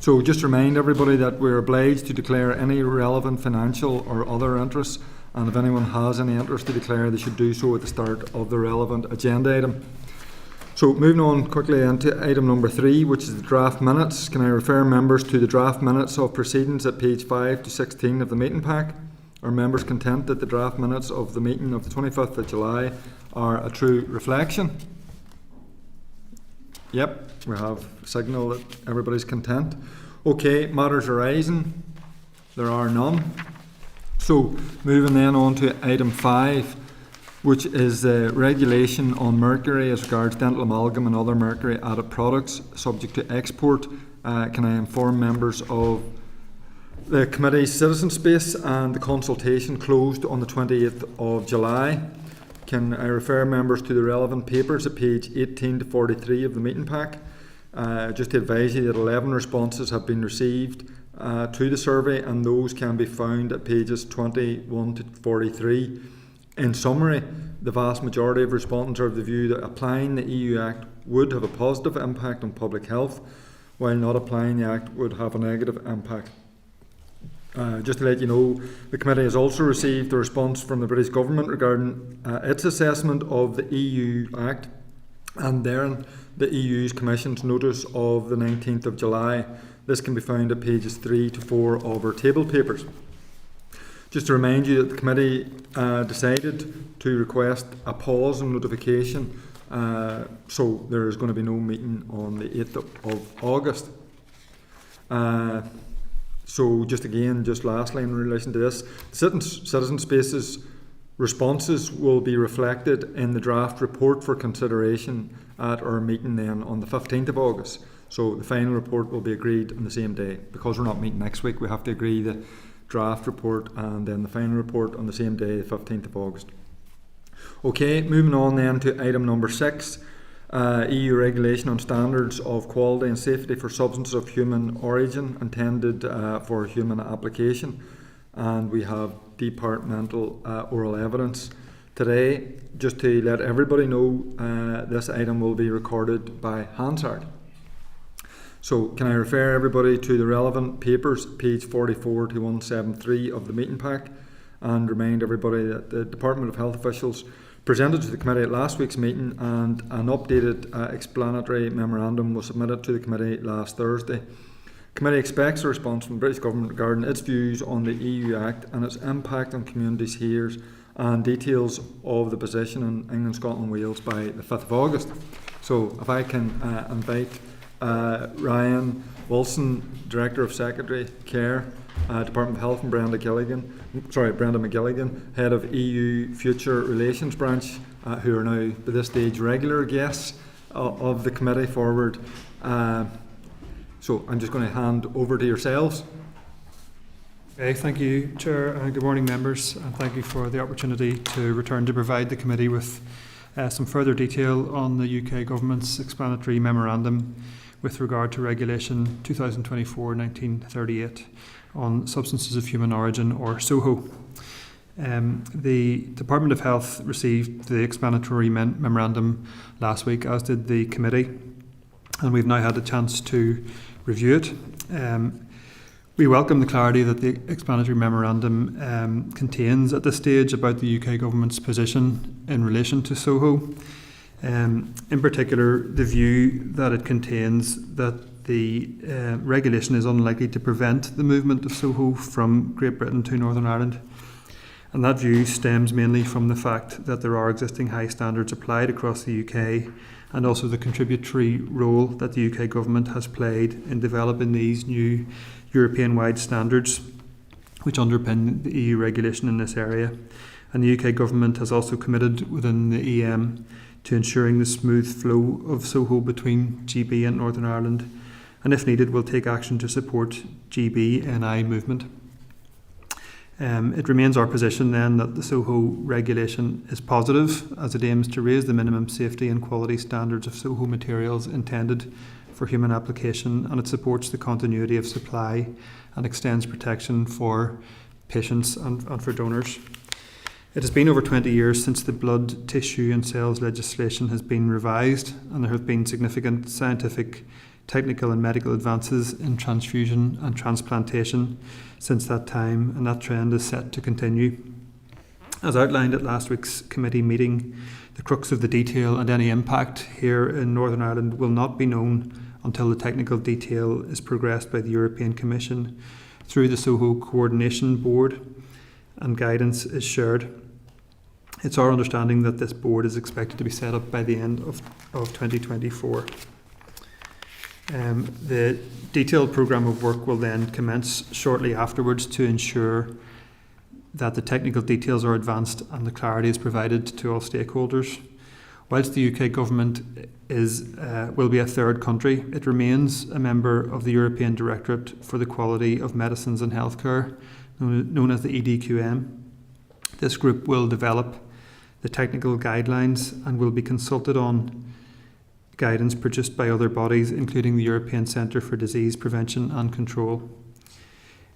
So just remind everybody that we're obliged to declare any relevant financial or other interests, and if anyone has any interest to declare, they should do so at the start of the relevant agenda item. So moving on quickly into item number 3, which is the draft minutes. Can I refer members to the draft minutes of proceedings at page 5 to 16 of the meeting pack? Are members content that the draft minutes of the meeting of the 25th of July are a true reflection? Yep, we have signal that everybody's content. Okay, matters arising. There are none. So moving then on to item 5, which is the regulation on mercury as regards dental amalgam and other mercury-added products subject to export. Can I inform members of the committee's citizen space and the consultation closed on the 28th of July? Can I refer members to the relevant papers at page 18 to 43 of the meeting pack? Just to advise you that 11 responses have been received to the survey, and those can be found at pages 21 to 43. In summary, the vast majority of respondents are of the view that applying the EU Act would have a positive impact on public health, while not applying the Act would have a negative impact. Just to let you know, the committee has also received a response from the British Government regarding its assessment of the EU Act, and therein the EU's Commission's notice of the 19th of July. This can be found at pages 3 to 4 of our table papers. Just to remind you that the committee decided to request a pause on notification, so there is going to be no meeting on the 8th of August. So just lastly in relation to this, Citizen Space's responses will be reflected in the draft report for consideration at our meeting then on the 15th of August. So the final report will be agreed on the same day. Because we're not meeting next week, we have to agree the draft report and then the final report on the same day, the 15th of August. Okay, moving on then to item number 6, EU regulation on standards of quality and safety for substances of human origin intended for human application. And we have departmental oral evidence today. Just to let everybody know, this item will be recorded by Hansard. So can I refer everybody to the relevant papers, page 44 to 173 of the meeting pack, and remind everybody that the Department of Health officials presented to the committee at last week's meeting, and an updated explanatory memorandum was submitted to the committee last Thursday. The committee expects a response from the British Government regarding its views on the EU Act and its impact on communities here, and details of the position in England, Scotland and Wales by the 5th of August. So if I can invite Ryan Wilson, Director of Secretary Care, Department of Health, and Brenda McGilligan, Head of EU Future Relations Branch, who are now, by this stage, regular guests of the committee forward. So I'm just going to hand over to yourselves. Okay, thank you, Chair, and good morning, members, and thank you for the opportunity to return to provide the committee with some further detail on the UK Government's explanatory memorandum with regard to Regulation 2024-1938 on substances of human origin, or SOHO. The Department of Health received the explanatory memorandum last week, as did the committee, and we've now had a chance to review it. We welcome the clarity that the explanatory memorandum contains at this stage about the UK Government's position in relation to SOHO. In particular, the view that it contains that the regulation is unlikely to prevent the movement of SOHO from Great Britain to Northern Ireland. And that view stems mainly from the fact that there are existing high standards applied across the UK, and also the contributory role that the UK Government has played in developing these new European-wide standards which underpin the EU regulation in this area. And the UK Government has also committed within the EM to ensuring the smooth flow of SOHO between GB and Northern Ireland, and if needed will take action to support GB-NI movement. It remains our position then that the SOHO regulation is positive, as it aims to raise the minimum safety and quality standards of SOHO materials intended for human application, and it supports the continuity of supply and extends protection for patients and for donors. It has been over 20 years since the blood, tissue and cells legislation has been revised, and there have been significant scientific technical and medical advances in transfusion and transplantation since that time, and that trend is set to continue. As outlined at last week's committee meeting, the crux of the detail and any impact here in Northern Ireland will not be known until the technical detail is progressed by the European Commission through the SOHO Coordination Board and guidance is shared. It's our understanding that this board is expected to be set up by the end of 2024. The detailed programme of work will then commence shortly afterwards to ensure that the technical details are advanced and the clarity is provided to all stakeholders. Whilst the UK government will be a third country, it remains a member of the European Directorate for the Quality of Medicines and Healthcare, known as the EDQM. This group will develop the technical guidelines and will be consulted on guidance produced by other bodies, including the European Centre for Disease Prevention and Control.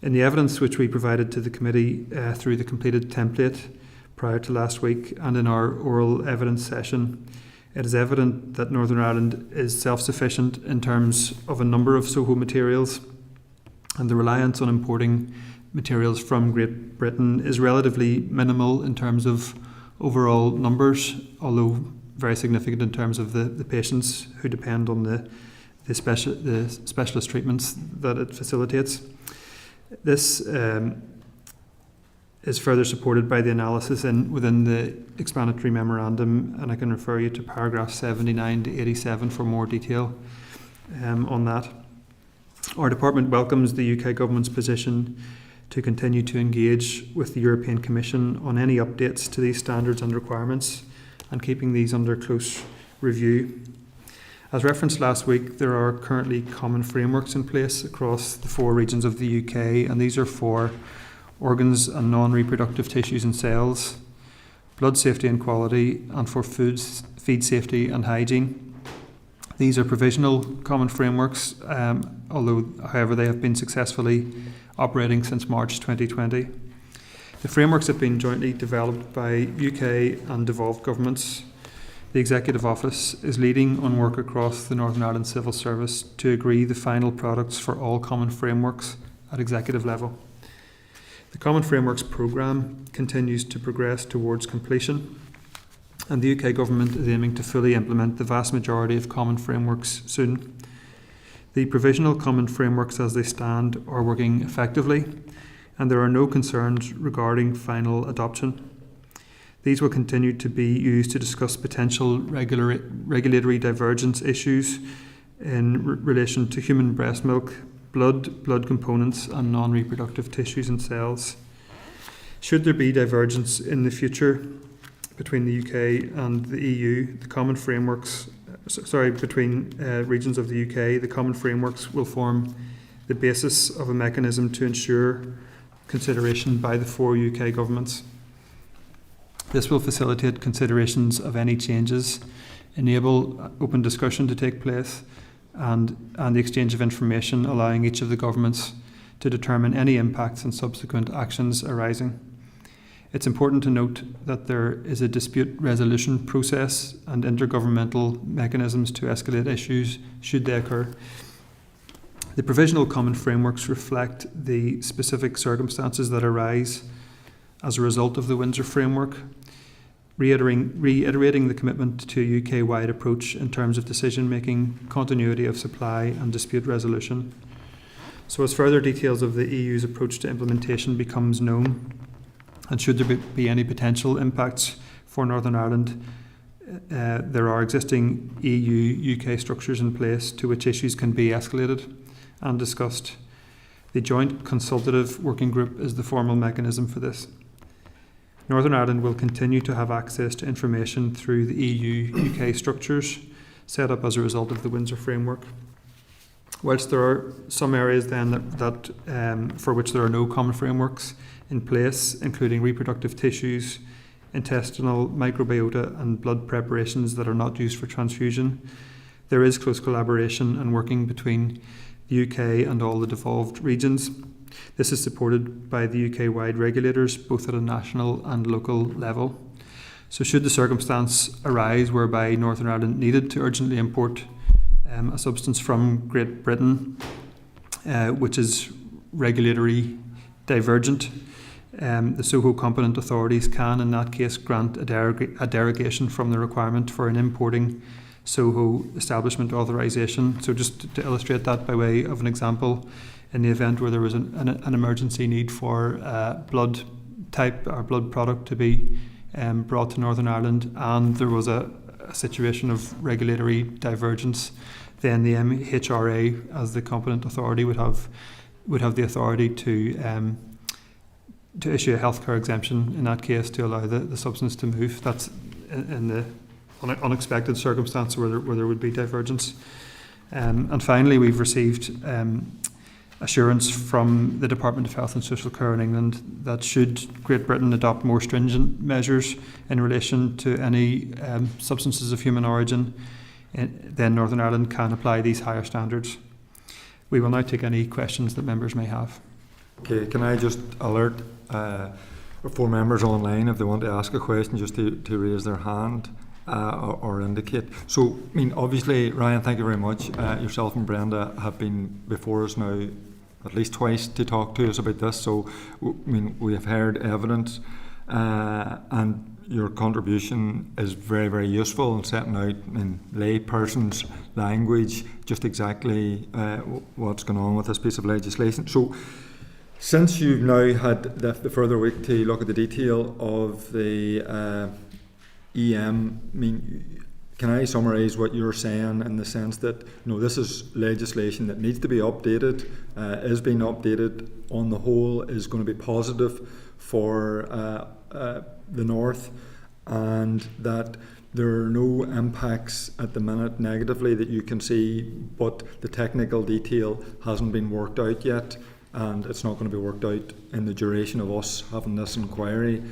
In the evidence which we provided to the committee through the completed template prior to last week and in our oral evidence session, it is evident that Northern Ireland is self-sufficient in terms of a number of SOHO materials, and the reliance on importing materials from Great Britain is relatively minimal in terms of overall numbers, although very significant in terms of the patients who depend on the specialist treatments that it facilitates. This is further supported by the analysis within the explanatory memorandum, and I can refer you to paragraphs 79 to 87 for more detail on that. Our department welcomes the UK government's position to continue to engage with the European Commission on any updates to these standards and requirements and keeping these under close review. As referenced last week, there are currently common frameworks in place across the 4 regions of the UK, and these are for organs and non-reproductive tissues and cells, blood safety and quality, and for feed safety and hygiene. These are provisional common frameworks, however, they have been successfully operating since March 2020. The frameworks have been jointly developed by UK and devolved governments. The Executive Office is leading on work across the Northern Ireland Civil Service to agree the final products for all common frameworks at executive level. The Common Frameworks Programme continues to progress towards completion, and the UK Government is aiming to fully implement the vast majority of common frameworks soon. The provisional common frameworks as they stand are working effectively, and there are no concerns regarding final adoption. These will continue to be used to discuss potential regulatory divergence issues in relation to human breast milk, blood components, and non-reproductive tissues and cells. Should there be divergence in the future between the UK and the EU, the common frameworks, between regions of the UK, the common frameworks will form the basis of a mechanism to ensure consideration by the 4 UK governments. This will facilitate considerations of any changes, enable open discussion to take place, and the exchange of information, allowing each of the governments to determine any impacts and subsequent actions arising. It's important to note that there is a dispute resolution process and intergovernmental mechanisms to escalate issues should they occur. The provisional common frameworks reflect the specific circumstances that arise as a result of the Windsor framework, reiterating the commitment to a UK-wide approach in terms of decision-making, continuity of supply and dispute resolution. So as further details of the EU's approach to implementation becomes known, and should there be any potential impacts for Northern Ireland, there are existing EU-UK structures in place to which issues can be escalated and discussed. The Joint Consultative Working Group is the formal mechanism for this. Northern Ireland will continue to have access to information through the EU-UK structures set up as a result of the Windsor framework. Whilst there are some areas then for which there are no common frameworks in place, including reproductive tissues, intestinal microbiota and blood preparations that are not used for transfusion, there is close collaboration and working between the UK and all the devolved regions. This is supported by the UK-wide regulators, both at a national and local level. So should the circumstance arise whereby Northern Ireland needed to urgently import a substance from Great Britain, which is regulatory divergent. The SOHO competent authorities can, in that case, grant a derogation from the requirement for an importing SOHO establishment authorisation. So just to illustrate that by way of an example, in the event where there was an emergency need for blood type or blood product to be brought to Northern Ireland, and there was a situation of regulatory divergence, then the MHRA, as the competent authority, would have the authority to issue a healthcare exemption in that case to allow the substance to move. That's in the unexpected circumstance where there would be divergence. And finally, we've received assurance from the Department of Health and Social Care in England that should Great Britain adopt more stringent measures in relation to any substances of human origin, then Northern Ireland can apply these higher standards. We will now take any questions that members may have. Okay, can I just alert 4 members online, if they want to ask a question, just to raise their hand or indicate. So, I mean, obviously, Ryan, thank you very much. Yourself and Brenda have been before us now at least twice to talk to us about this. So, I mean, we have heard evidence, and your contribution is very, very useful in setting out in layperson's language just exactly what's going on with this piece of legislation. So, since you've now had the further week to look at the detail of the EM, I mean, can I summarise what you're saying in the sense that, this is legislation that needs to be updated, is being updated, on the whole is going to be positive for the North, and that there are no impacts at the minute negatively that you can see, but the technical detail hasn't been worked out yet, and it's not going to be worked out in the duration of us having this inquiry,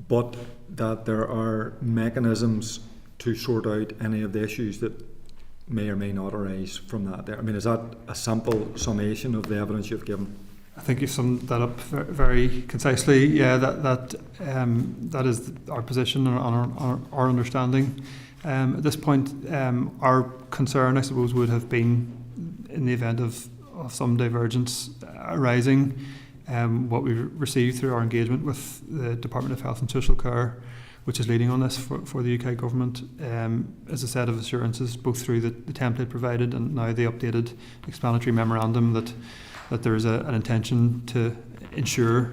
but that there are mechanisms to sort out any of the issues that may or may not arise from that there. I mean, is that a simple summation of the evidence you've given? I think you summed that up very concisely. Yeah, that is our position and our understanding. At this point, our concern, I suppose, would have been in the event of some divergence arising. What we've received through our engagement with the Department of Health and Social Care, which is leading on this for the UK government, is a set of assurances, both through the template provided and now the updated explanatory memorandum, that there is an intention to ensure,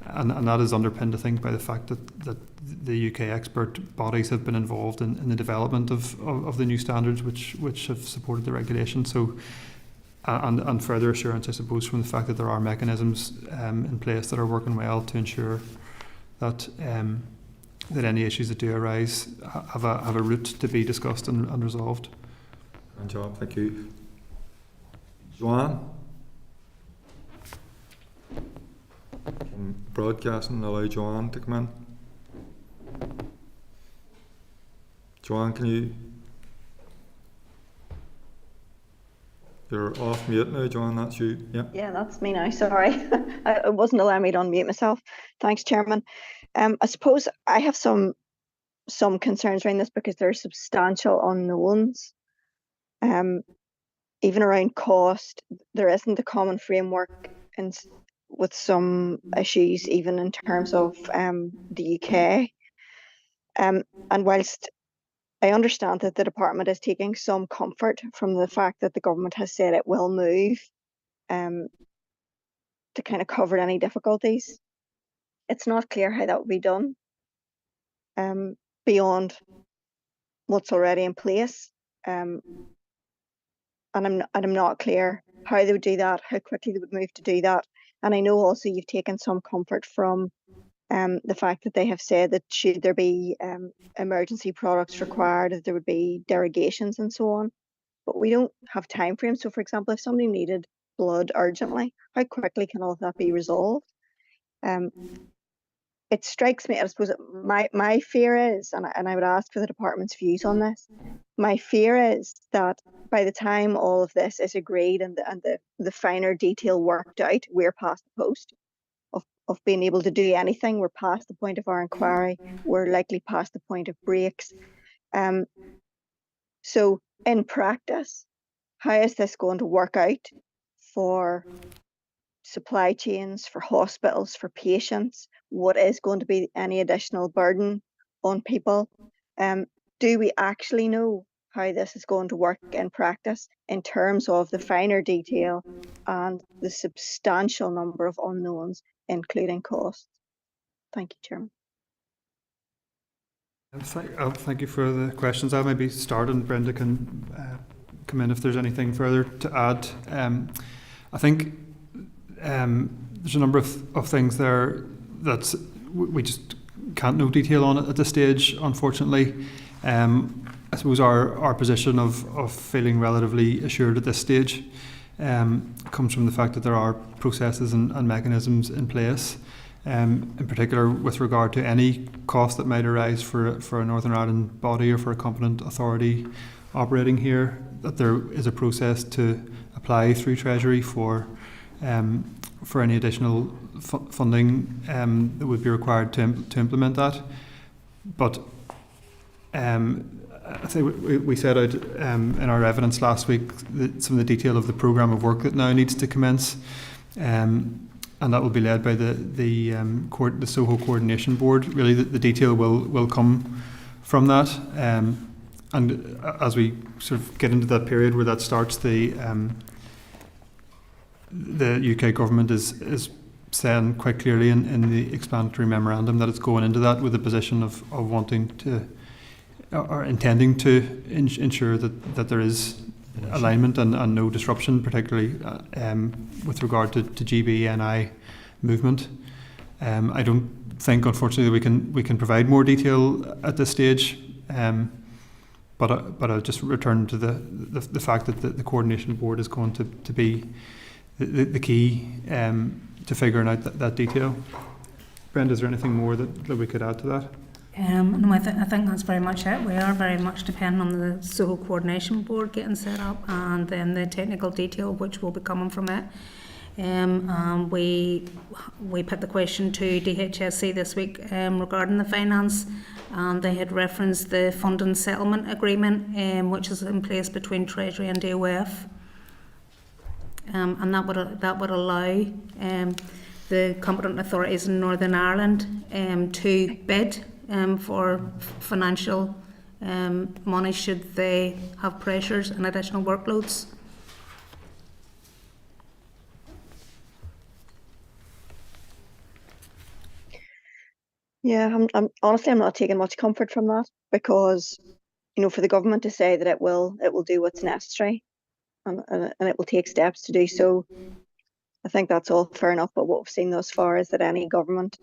and that is underpinned, I think, by the fact that the UK expert bodies have been involved in the development of the new standards which have supported the regulation. So, and further assurance, I suppose, from the fact that there are mechanisms in place that are working well to ensure that that any issues that do arise have a route to be discussed and resolved. Good job, thank you. Joanne? Can broadcasting allow Joanne to come in? Joanne, can you? You're off mute now, Joanne, that's you. Yeah. Yeah, that's me now, sorry. It wasn't allowing me to unmute myself. Thanks, Chairman. I suppose I have some concerns around this because there are substantial unknowns. Even around cost, there isn't a common framework with some issues, even in terms of the UK. And whilst I understand that the department is taking some comfort from the fact that the government has said it will move to kind of cover any difficulties, it's not clear how that will be done beyond what's already in place. And I'm not clear how they would do that, how quickly they would move to do that. And I know also you've taken some comfort from the fact that they have said that should there be emergency products required, that there would be derogations and so on. But we don't have time frames. So, for example, if somebody needed blood urgently, how quickly can all of that be resolved? It strikes me, I suppose, my fear is, and I would ask for the department's views on this, my fear is that by the time all of this is agreed and the finer detail worked out, we're past the post of being able to do anything. We're past the point of our inquiry. We're likely past the point of breaks. So in practice, how is this going to work out for supply chains, for hospitals, for patients? What is going to be any additional burden on people? Do we actually know how this is going to work in practice in terms of the finer detail and the substantial number of unknowns, including costs? Thank you, Chairman. Thank you for the questions. I'll maybe start and Brenda can come in if there's anything further to add. I think there's a number of things there that we just can't know detail on at this stage, unfortunately. I suppose our position of feeling relatively assured at this stage comes from the fact that there are processes and mechanisms in place, in particular with regard to any cost that might arise for a Northern Ireland body or for a competent authority operating here, that there is a process to apply through Treasury for any additional funding that would be required to implement that. But I think we set out in our evidence last week some of the detail of the programme of work that now needs to commence, and that will be led by the SOHO Coordination Board. Really, the detail will come from that, and as we sort of get into that period where that starts, the UK government is saying quite clearly in the explanatory memorandum that it's going into that with a position of wanting to or intending to ensure that there is alignment and no disruption, particularly with regard to GB/NI movement. I don't think, unfortunately, we can provide more detail at this stage. But I'll just return to the fact that the coordination board is going to be the key to figuring out that detail. Brenda, is there anything more that we could add to that? No, I think that's very much it. We are very much dependent on the SOHO Coordination Board getting set up and then the technical detail which will be coming from it. We put the question to DHSC this week regarding the finance, and they had referenced the funding settlement agreement which is in place between Treasury and DOF, and that would allow the competent authorities in Northern Ireland to bid for financial money should they have pressures and additional workloads. Yeah, I'm honestly not taking much comfort from that, because for the government to say that it will do what's necessary and it will take steps to do so, I think that's all fair enough. But what we've seen thus far is that any government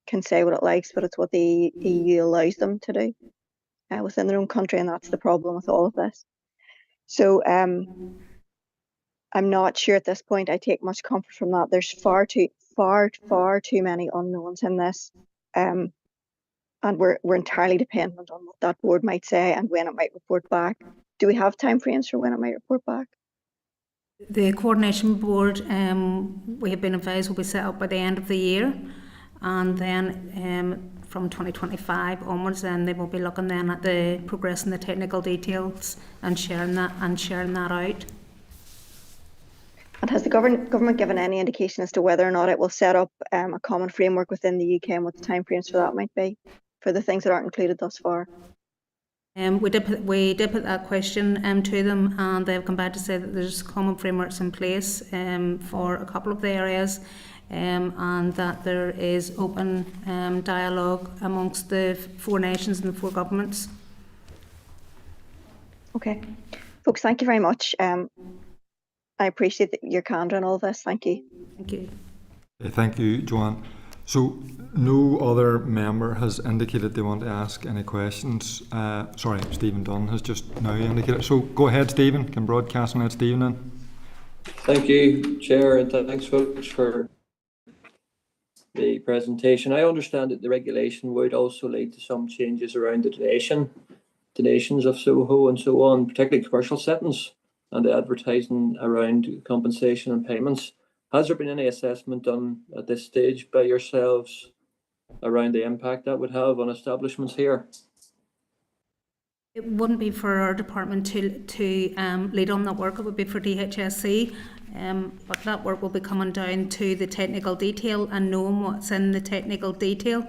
can say what it likes, but it's what the EU allows them to do within their own country, and that's the problem with all of this. So I'm not sure at this point I take much comfort from that. There's far too many unknowns in this, and we're entirely dependent on what that board might say and when it might report back. Do we have timeframes for when it might report back? The coordination board, we have been advised, will be set up by the end of the year, and then from 2025 onwards, then they will be looking then at the progressing the technical details and sharing that out. And has the government given any indication as to whether or not it will set up a common framework within the UK and what the timeframes for that might be for the things that aren't included thus far? We did put that question to them, and they've come back to say that there's common frameworks in place for a couple of the areas, and that there is open dialogue amongst the four nations and the four governments. Okay, folks, thank you very much. I appreciate your candour in all this. Thank you. Thank you. Thank you, Joanne. So no other member has indicated they want to ask any questions. Sorry, Stephen Dunn has just now indicated. So go ahead, Stephen. Can broadcast and let Stephen in. Thank you, Chair, and thanks folks for the presentation. I understand that the regulation would also lead to some changes around the donations of SOHO and so on, particularly commercial settings, and the advertising around compensation and payments. Has there been any assessment done at this stage by yourselves around the impact that would have on establishments here? It wouldn't be for our department to lead on that work, it would be for DHSC, but that work will be coming down to the technical detail and knowing what's in the technical detail.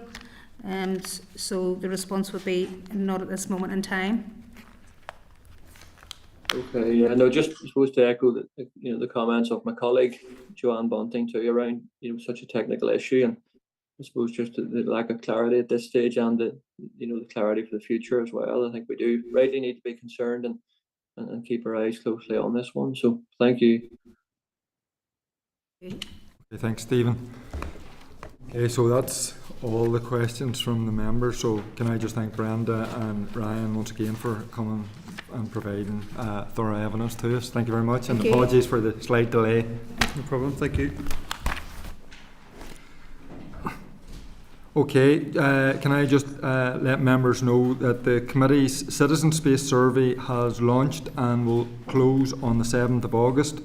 So the response would be not at this moment in time. Okay, yeah, no, just supposed to echo the comments of my colleague Joanne Bunting too around such a technical issue, and I suppose just the lack of clarity at this stage and the clarity for the future as well. I think we do rightly need to be concerned and keep our eyes closely on this one. So thank you. Okay, thanks, Stephen. Okay, so that's all the questions from the members. So can I just thank Brenda and Ryan once again for coming and providing thorough evidence to us. Thank you very much, and apologies for the slight delay. No problem, thank you. Okay, can I just let members know that the committee's Citizen Space Survey has launched and will close on the 7th of August.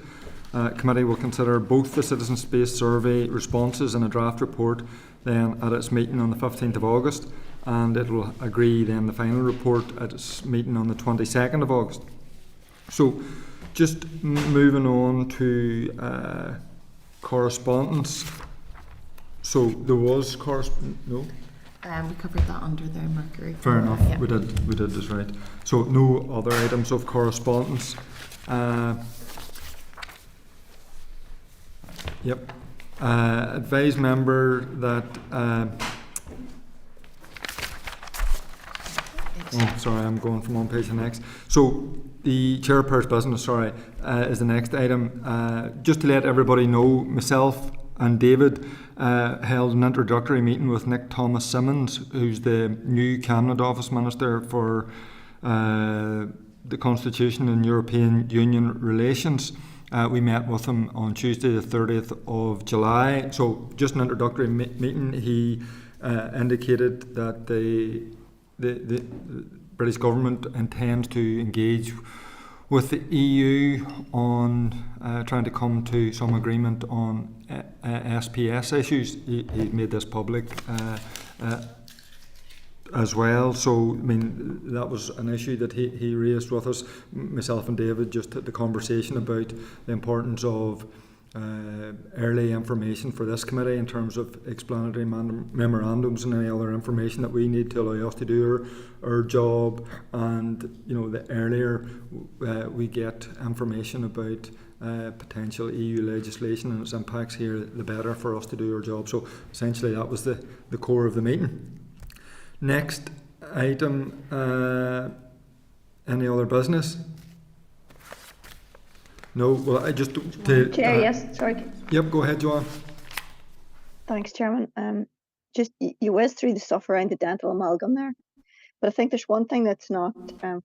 Committee will consider both the Citizen Space Survey responses and a draft report then at its meeting on the 15th of August, and it will agree then the final report at its meeting on the 22nd of August. So just moving on to correspondence. So there was no? We covered that under the mercury. Fair enough, yeah. we did this right. So no other items of correspondence. Yep. Advise member that sorry, I'm going from one page to the next. So the chairperson's business, is the next item. Just to let everybody know, myself and David held an introductory meeting with Nick Thomas Simmons, who's the new Cabinet Office Minister for the Constitution and European Union relations. We met with him on Tuesday the 30th of July. So just an introductory meeting. He indicated that the British government intends to engage with the EU on trying to come to some agreement on SPS issues. He made this public as well. So, I mean, that was an issue that he raised with us, myself and David, just had the conversation about the importance of early information for this committee in terms of explanatory memorandums and any other information that we need to allow us to do our job. And, the earlier we get information about potential EU legislation and its impacts here, the better for us to do our job. So essentially that was the core of the meeting. Next item, any other business? No, well, I just... Chair, yes, sorry. Yep, go ahead, Joanne. Thanks, Chairman. Just you whizzed through the stuff around the dental amalgam there, but I think there's one thing that's not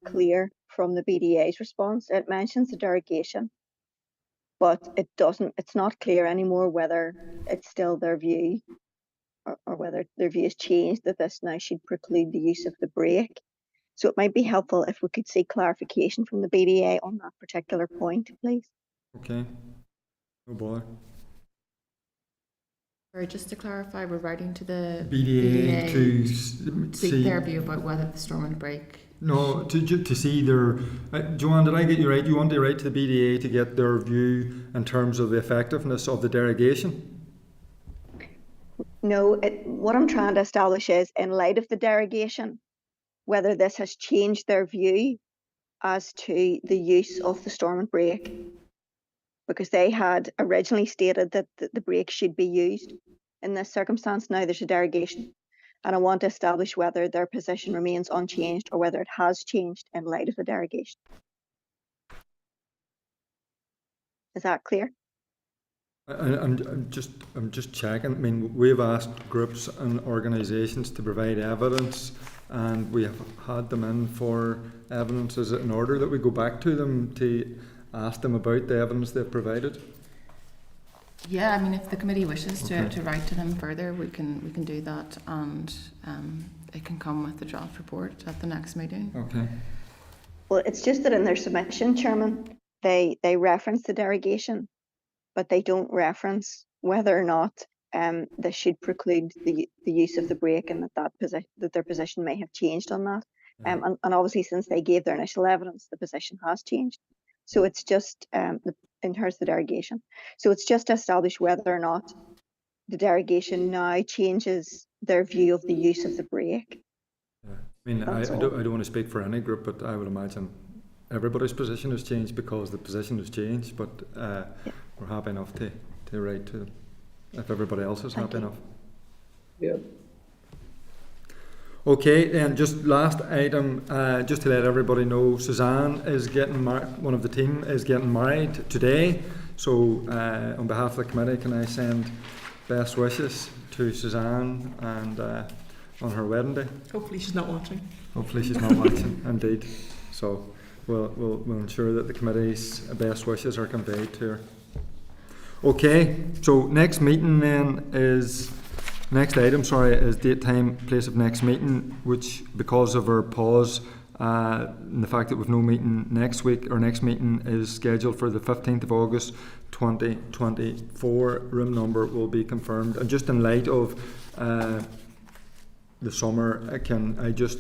clear from the BDA's response. It mentions the derogation, but it's not clear anymore whether it's still their view or whether their view has changed that this now should preclude the use of the brake. So it might be helpful if we could see clarification from the BDA on that particular point, please. Okay, no bother. Or just to clarify, we're writing to the BDA to seek their view about whether the storm and brake. No, to see their... Joanne, did I get you right? You want to write to the BDA to get their view in terms of the effectiveness of the derogation? No, what I'm trying to establish is, in light of the derogation, whether this has changed their view as to the use of the storm and brake, because they had originally stated that the brake should be used in this circumstance. Now there's a derogation, and I want to establish whether their position remains unchanged or whether it has changed in light of the derogation. Is that clear? I'm just checking. I mean, we've asked groups and organisations to provide evidence, and we have had them in for evidence. Is it in order that we go back to them to ask them about the evidence they've provided? Yeah, I mean, if the committee wishes to write to them further, we can do that, and it can come with the draft report at the next meeting. Okay. Well, it's just that in their submission, Chairman, they reference the derogation, but they don't reference whether or not this should preclude the use of the brake, and that their position may have changed on that. And obviously, since they gave their initial evidence, the position has changed. So it's just in terms of the derogation. So it's just to establish whether or not the derogation now changes their view of the use of the break. I mean, I don't want to speak for any group, but I would imagine everybody's position has changed because the position has changed. But we're happy enough to write to them if everybody else is happy enough. Yeah. Okay, and just last item, just to let everybody know, Suzanne is getting married. One of the team is getting married today. So, on behalf of the committee, can I send best wishes to Suzanne and on her wedding day? Hopefully she's not watching. Hopefully she's not watching, indeed. So we'll ensure that the committee's best wishes are conveyed to her. Okay, so next item is date, time, place of next meeting, which because of our pause and the fact that we've no meeting next week, our next meeting is scheduled for the 15th of August 2024. Room number will be confirmed. And just in light of the summer, can I just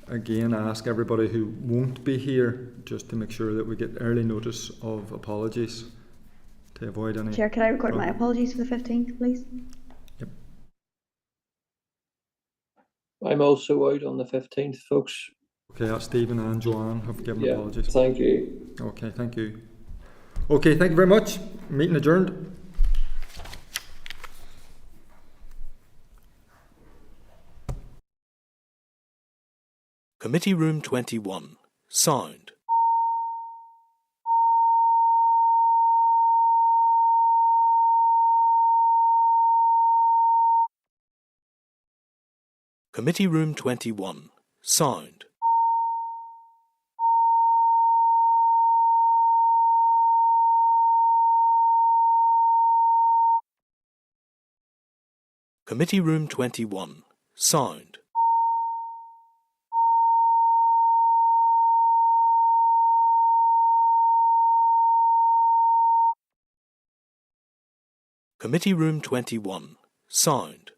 again ask everybody who won't be here just to make sure that we get early notice of apologies to avoid any... Chair, could I record my apologies for the 15th, please? Yep. I'm also out on the 15th, folks. Okay, that's Stephen and Joanne have given apologies. Thank you. Okay, thank you. Okay, thank you very much. Meeting adjourned. Committee Room 21. Sound. Committee Room 21. Sound. Committee Room 21. Sound. Committee Room 21. Sound.